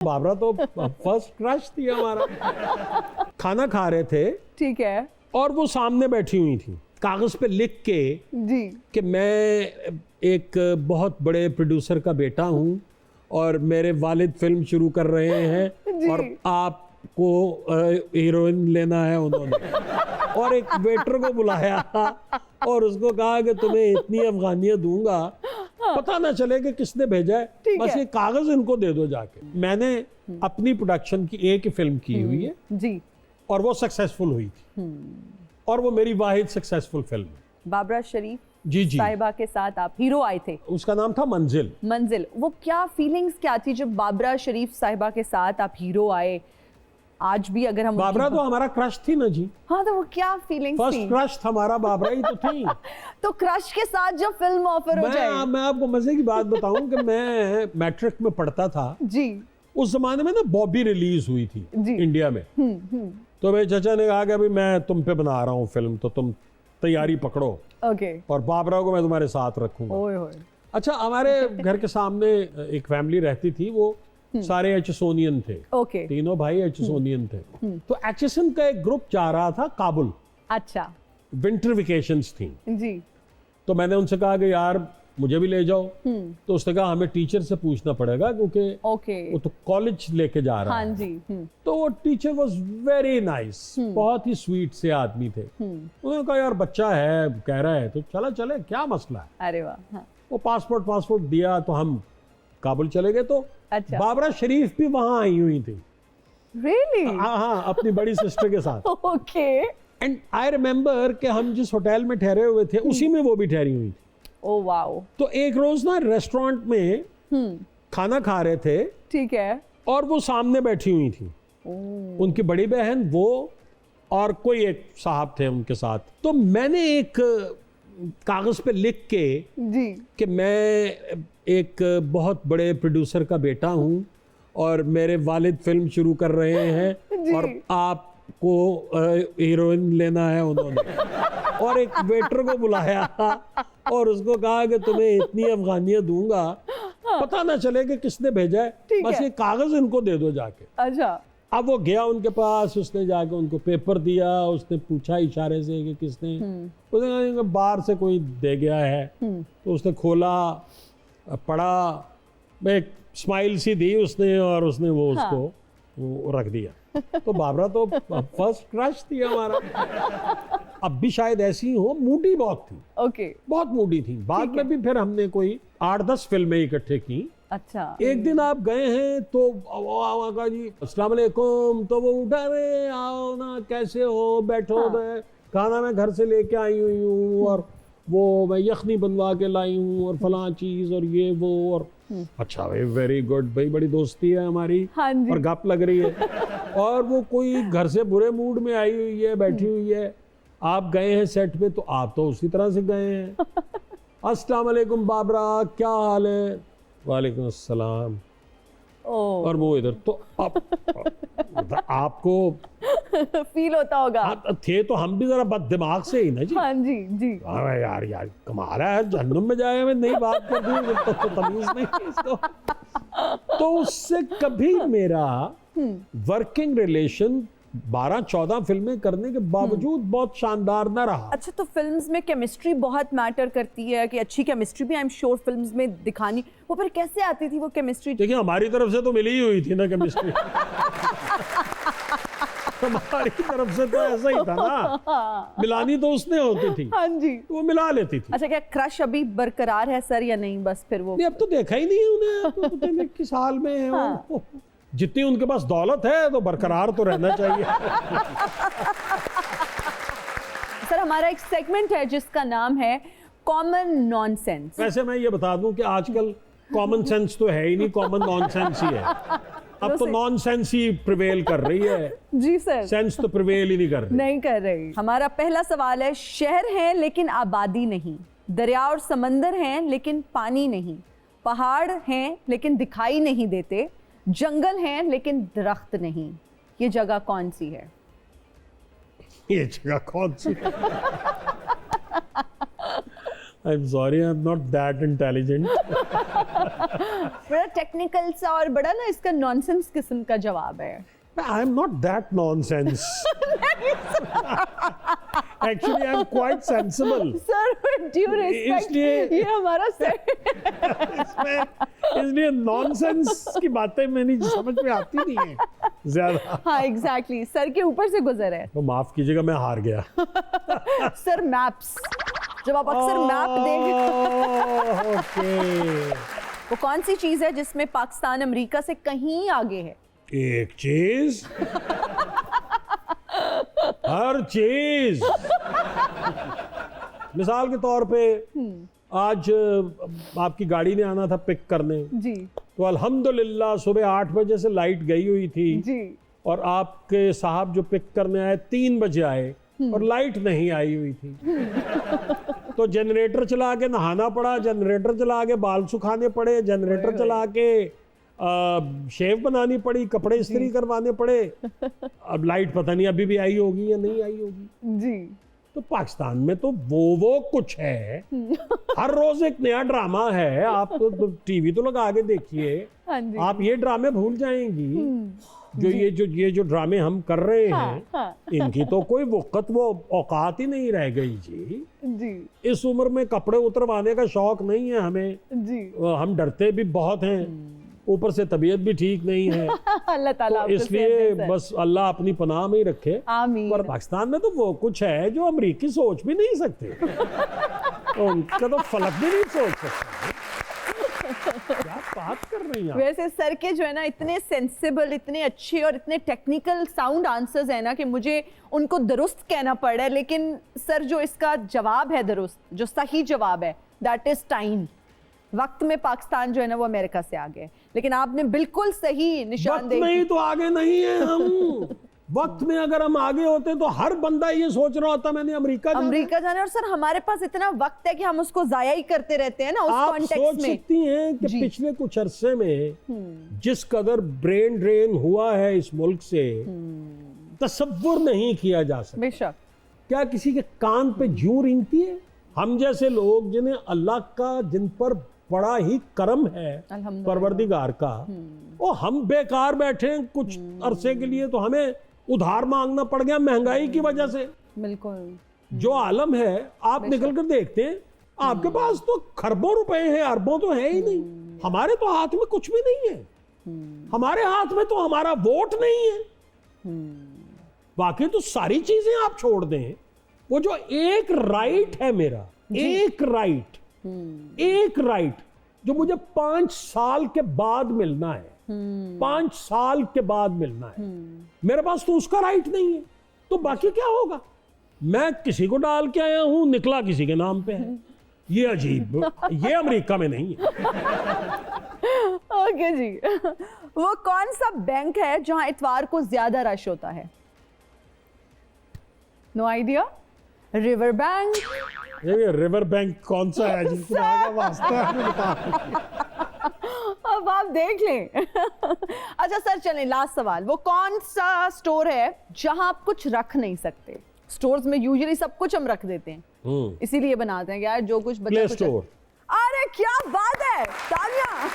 बाबरा तो first crush थी हमारा। खाना खा रहे थे, ठीक है और वो सामने बैठी हुई थी, कागज पे लिख के जी। कि मैं एक बहुत बड़े प्रोड्यूसर का बेटा हूँ और मेरे वालिद फिल्म शुरू कर रहे हैं और आपको हीरोइन लेना है उन्होंने। और एक वेटर को बुलाया और उसको कहा कि तुम्हें इतनी अफगानियाँ दूंगा, पता ना चले कि किसने भेजा है, बस ये कागज इनको दे दो जाके। मैंने अपनी प्रोडक्शन की एक ही फिल्म की हुई है जी, और वो सक्सेसफुल हुई थी, और वो मेरी वाहिद सक्सेसफुल फिल्म है। बाबरा शरीफ जी जी, साहिबा के साथ आप हीरो आए थे। उसका नाम था मंजिल। मंजिल, वो क्या फीलिंग्स क्या थी जब बाबरा शरीफ साहिबा के साथ आप हीरो आए? आज भी अगर हम बाबरा तो हमारा क्रश थी ना जी। हाँ, तो वो क्या फीलिंग्स फर्स्ट थी? क्रश हमारा बाबरा ही तो थी। तो क्रश के साथ जब फिल्म ऑफर हो जाए। मैं आपको मजे की बात बताऊं कि मैं मैट्रिक में पढ़ता था जी उस जमाने में ना, बॉबी रिलीज हुई थी जी। इंडिया में। तो मेरे चाचा ने कहा कि अभी मैं तुम पे बना रहा हूँ फिल्म, तो तुम तैयारी पकड़ो ओके। और बाबरा को मैं तुम्हारे साथ रखूंगा। ओए होए। अच्छा, हमारे घर के सामने एक फैमिली रहती थी, वो सारे एचएसओनियन थे, ओके। तीनों भाई एचएसओनियन थे। तो एचएसएन का एक ग्रुप जा रहा था काबुल, अच्छा विंटर वेकेशंस थी। जी। तो मैंने उनसे कहा कि यार मुझे भी ले जाओ। तो उसने कहा हमें टीचर से पूछना पड़ेगा क्योंकि ओके। वो तो कॉलेज लेके जा रहा हाँ है। जी। तो वो टीचर वाज वेरी नाइस, बहुत ही स्वीट से आदमी थे। उन्होंने कहा यार बच्चा है कह रहा है तो चला चले, क्या मसला है। अरे वाह। हाँ। वो पासपोर्ट दिया तो हम काबुल चले गए। तो अच्छा। बाबरा शरीफ भी वहां आई हुई थी। रियली? हाँ, अपनी बड़ी सिस्टर के साथ। ओके। एंड आई रिमेम्बर कि हम जिस होटल में ठहरे हुए थे उसी में वो भी ठहरी हुई थी। Oh wow. तो एक रोज ना रेस्टोरेंट में खाना खा रहे थे, ठीक है। और वो सामने बैठी हुई थी, उनकी बड़ी बहन, वो और कोई एक साहब थे उनके साथ। तो मैंने एक कागज पे लिख के जी कि मैं एक बहुत बड़े प्रोड्यूसर का बेटा हूँ और मेरे वालिद फिल्म शुरू कर रहे हैं और आपको हीरोइन लेना है उन्होंने। और एक वेटर को बुलाया और उसको कहा कि तुम्हें इतनी अफगानियाँ दूंगा, पता ना चले कि किसने भेजा है, बस ये कागज इनको दे दो जाके। अच्छा। अब वो गया उनके पास, उसने जाके उनको पेपर दिया, उसने पूछा इशारे से कि किसने, उसने कहा बाहर से कोई दे गया है। तो उसने खोला, पढ़ा, एक स्माइल सी दी उसने और उसने वो उसको वो रख दिया। तो बाबरा तो फर्स्ट क्रश थी हमारा। अब भी शायद ऐसी हो, मूडी बहुत थी। ओके। बहुत मूडी थी। बाद में भी फिर हमने कोई 8-10 फिल्में इकट्ठे की। अच्छा। एक दिन आप गए हैं तो कहा जी अस्सलाम वालेकुम, तो वो उठा रहे, आओ ना, कैसे हो, बैठो। मैं खाना मैं घर से लेके आई हुई हूँ और वो मैं यखनी बनवा के लाई हूँ और फलां चीज और ये वो, और अच्छा भाई वेरी गुड भाई, बड़ी दोस्ती है हमारी। हाँ जी। और गप लग रही है। और वो कोई घर से बुरे मूड में आई हुई है, बैठी हुई है। आप गए हैं सेट पे तो आप तो उसी तरह से गए हैं। अस्सलाम वालेकुम बाबरा, क्या हाल है? वालेकुम अस्सलाम। और वो इधर तो आपको फील होता होगा। थे तो हम भी जरा बद दिमाग से ही ना जी। हाँ जी जी। यार कमाल है, जहन्नुम में जाए हमें नहीं बात कर दी तो तमीज नहीं इसको। तो उससे कभी मेरा वर्किंग रिलेशन 12-14 फिल्में करने के बावजूद बहुत शानदार ना रहा। अच्छा, तो फिल्म्स में केमिस्ट्री बहुत मैटर करती है कि अच्छी केमिस्ट्री भी आई एम श्योर फिल्म्स में दिखानी, वो फिर कैसे आती थी वो केमिस्ट्री? देखिए हमारी तरफ से तो मिली ही हुई थी ना केमिस्ट्री। हमारी तरफ से तो ऐसा ही था ना, मिलानी तो उसने होती थी। हाँ जी। वो मिला लेती थी। अच्छा, क्या क्रश अभी बरकरार है सर या नहीं? बस फिर वो नहीं, अब तो देखा ही नहीं है उन्हें, अब तो पता नहीं किस हाल में है। हाँ। जितनी उनके पास दौलत है तो बरकरार तो रहना चाहिए। सर, हमारा एक सेगमेंट है जिसका नाम है कॉमन नॉनसेंस। वैसे मैं ये बता दूं कि आजकल कॉमन सेंस तो है ही नहीं, कॉमन नॉनसेंस ही है। अब तो नॉनसेंस ही प्रिवेल कर रही है जी सर, सेंस तो प्रिवेल ही नहीं कर रही। नहीं कर रही। हमारा पहला सवाल है, शहर है लेकिन आबादी नहीं, दरिया और समंदर हैं लेकिन पानी नहीं, पहाड़ हैं लेकिन दिखाई नहीं देते, जंगल हैं लेकिन दरख्त नहीं, ये जगह कौन सी है? ये जगह कौन सी? I am sorry, I am not that intelligent. बड़ा टेक्निकल सा और बड़ा ना इसका नॉनसेंस किस्म का जवाब है। आई am not that nonsense. Actually I am quite sensible. Sir due respect, इसलिए- ये हमारा सर इसलिए नॉनसेंस की बातें मेरी समझ में आती नहीं है ज्यादा। हाँ एग्जैक्टली, सर के ऊपर से गुजर है। तो माफ कीजिएगा, मैं हार गया। सर मैप्स, जब आप अक्सर मैप देख, ओके। वो कौन सी चीज है जिसमें पाकिस्तान अमेरिका से कहीं आगे है? एक चीज, हर चीज। मिसाल के तौर पे आज आपकी गाड़ी ने आना था पिक करने, जी तो अल्हम्दुलिल्लाह सुबह 8 बजे से लाइट गई हुई थी जी। और आपके साहब जो पिक करने आए 3 बजे आए और लाइट नहीं आई हुई थी। तो जनरेटर चला के नहाना पड़ा, जनरेटर चला के बाल सुखाने पड़े, जनरेटर चला के शेव बनानी पड़ी, कपड़े इस्त्री करवाने पड़े। अब लाइट पता नहीं अभी भी आई होगी या नहीं आई होगी। जी तो पाकिस्तान में तो वो कुछ है, हर रोज एक नया ड्रामा है। आप तो टीवी तो लगा के देखिए, हाँ जी। आप ये ड्रामे भूल जाएंगी। ये जो ड्रामे हम कर रहे हैं, हाँ। इनकी तो कोई वक़्त वो औकात ही नहीं रह गई जी। जी इस उम्र में कपड़े उतरवाने का शौक नहीं है हमें, जी। हम डरते भी बहुत हैं, ऊपर से तबीयत भी ठीक नहीं है। अल्लाह ताला तो आपको इसलिए सेहत दे सर। बस अल्लाह अपनी पनाह में ही रखे। आमीन। पर पाकिस्तान में तो वो कुछ है जो अमरीकी सोच भी नहीं सकते। उनका तो फलक भी नहीं सोच सकते। क्या बात कर रही हैं आप? वैसे सर के जो है ना इतने सेंसिबल, इतने अच्छे और इतने टेक्निकल साउंड आंसर्स है ना कि मुझे उनको दुरुस्त कहना पड़ रहा है। लेकिन सर जो इसका जवाब है दुरुस्त, जो सही जवाब है, दैट इज टाइम। वक्त में पाकिस्तान जो है ना वो अमेरिका से आगे है। लेकिन आपने बिल्कुल सही वक्त निशानदेही में ही की। तो आगे नहीं है हम। वक्त में अगर हम आगे होते तो हर बंदा ये सोच रहा होता मैंने अमेरिका जाना है। अमेरिका जाना। और सर हमारे पास इतना वक्त है कि हम उसको जाया ही करते रहते हैं ना उस आप कॉन्टेक्स्ट सोच में। सकती हैं कि जी। पिछले कुछ अरसे में जिस कदर ब्रेन ड्रेन हुआ है इस मुल्क से, तसव्वुर नहीं किया जा सकता। बेशक। क्या किसी के कान पे जूं रेंगती है? हम जैसे लोग जिन्हें अल्लाह का, जिन पर बड़ा ही करम है अल्हम्दुलिल्लाह। परवरदिगार का, और हम बेकार बैठे हैं कुछ अरसे के लिए, तो हमें उधार मांगना पड़ गया महंगाई की वजह से। बिल्कुल। जो आलम है, आप निकल कर देखते हैं, आपके पास तो खरबों रुपए हैं, अरबों तो है ही नहीं। हमारे तो हाथ में कुछ भी नहीं है। हमारे हाथ में तो हमारा वोट नहीं है। बाकी तो सारी चीजें आप छोड़ दें, वो जो एक राइट है मेरा, एक राइट जो मुझे 5 साल के बाद मिलना है, 5 साल के बाद मिलना है, मेरे पास तो उसका राइट नहीं है। तो बाकी क्या होगा? मैं किसी को डाल के आया हूं, निकला किसी के नाम पे है। ये अजीब, ये अमेरिका में नहीं है। ओके जी। वो कौन सा बैंक है जहां इतवार को ज्यादा रश होता है? No idea. River bank. ये रिवर बैंक कौन सा है जिसको आएगा वास्ता है, बता। अब आप देख लें। अच्छा सर चलें, लास्ट सवाल। वो कौन सा स्टोर है जहां आप कुछ रख नहीं सकते? स्टोर्स में यूजुअली सब कुछ हम रख देते हैं, इसीलिए बनाते हैं कि यार जो कुछ बचा प्ले कुछ। स्टोर। अरे क्या बात है, तालियां।